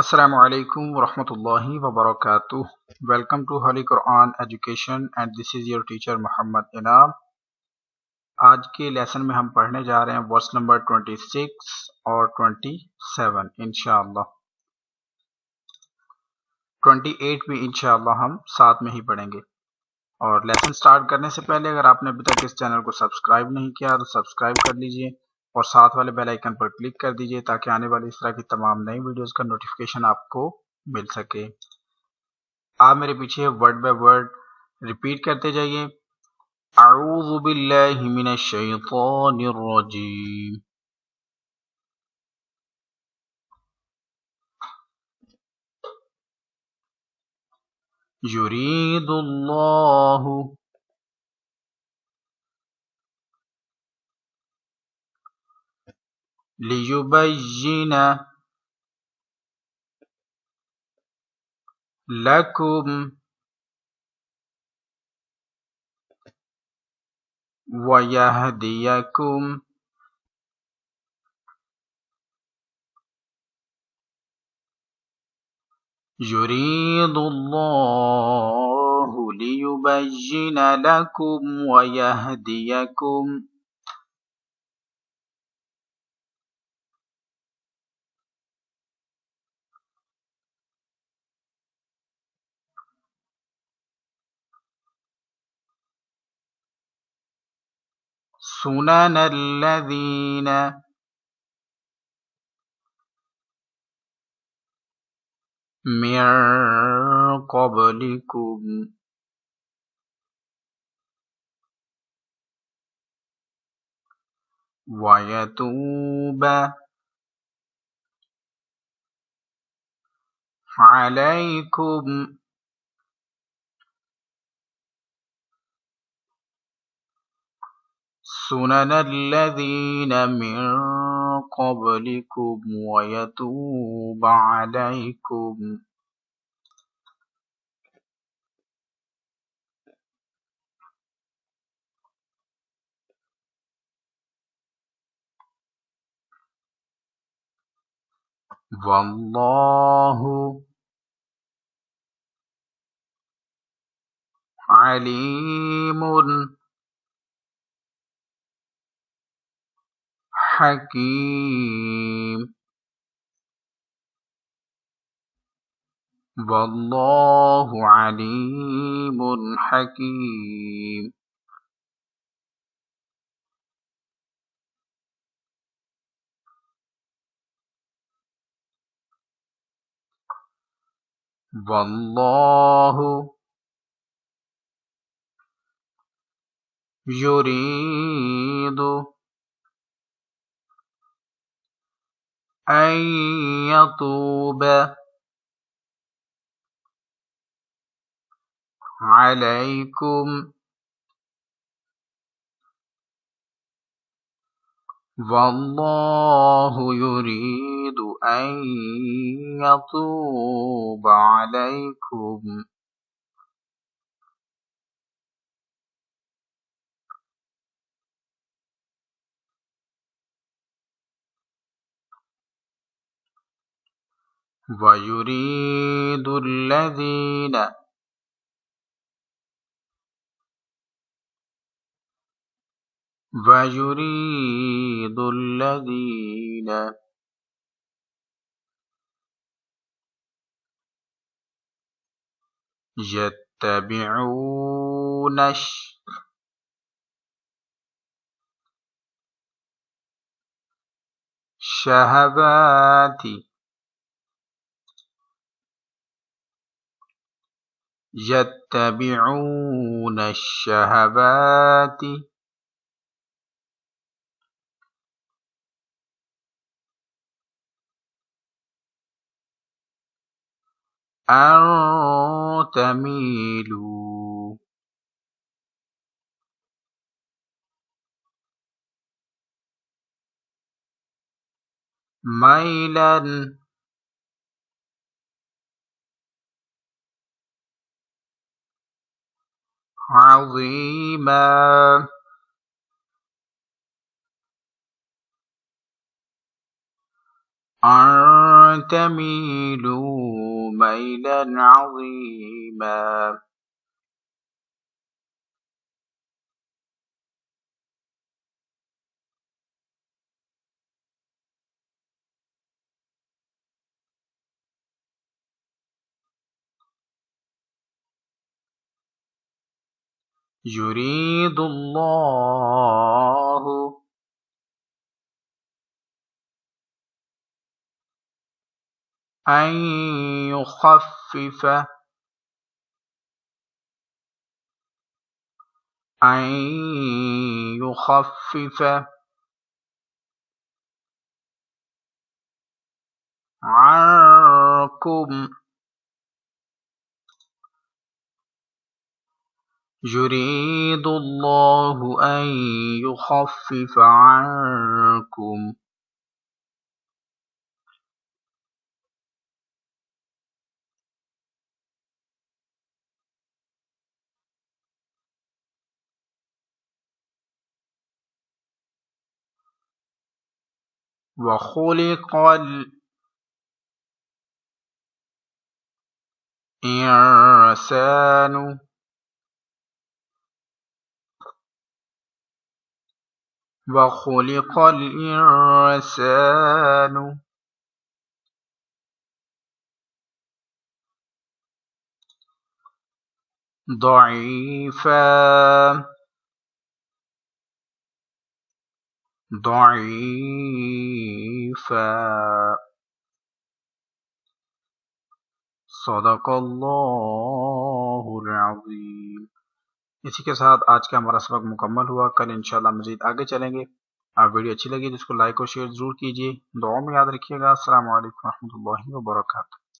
Assalamualaikum warahmatullahi wabarakatuh. Welcome to Holy Quran Education and this is your teacher Muhammad Inam. आज के lesson में हम पढ़ने जा रहे हैं वर्स नंबर 26 और 27 इंशाअल्लाह। 28 भी इंशाअल्लाह हम साथ में ही पढ़ेंगे। और लेसन स्टार्ट करने से पहले अगर आपने अभी तक इस चैनल को सब्सक्राइब नहीं किया तो सब्सक्राइब कर लीजिए और साथ वाले बेल आइकन पर क्लिक कर दीजिए ताकि आने वाली इस तरह की तमाम नई वीडियोस का नोटिफिकेशन आपको मिल सके। आप मेरे पीछे वर्ड बाय वर्ड रिपीट करते जाइए। अऊज़ु बिल्लाहि मिनश शैतानिर रजीम। युरीदुल्लाहु लियुबय्यिना लकुम वयहदियकुम युरीदुल्लाहु लियुबय्यिना लकुम वयहदियकुम। सुननल्लज़ीना मिन क़ब्लिकुम वयतूब अलैकुम सुननल्लज़ीना मिन क़ब्लिकुम वयतूब अलैकुम। वल्लाहु अलीमुन हकीम। वल्लाहु अलीमुन हकीम। वल्लाहु युरीदु अन यतूब अलैकुम वल्लाहु युरीदु अन यतूब अलैकुम। वयुरीदुल्लज़ीना वयुरीदुल्लज़ीना यत्तबिऊन शहवाति यत्तबिऊन शहवाति अन तमीलू मैलन अज़ीमा। أن تميلوا ميلا عظيما يريد الله أن يخفف أن يخفف عنكم يريد الله أن يخفف عنكم وخلق الإنسان وخلق الإنسان ضعيفا صدق अल्लाह अज़ीम। इसी के साथ आज का हमारा सबक मुकम्मल हुआ। कल इंशाल्लाह मज़ीद आगे चलेंगे। आप वीडियो अच्छी लगी तो इसको लाइक और शेयर ज़रूर कीजिए। दुआ में याद रखिएगा। अस्सलामु अलैकुम रहमतुल्लाहि व बरकातुहू।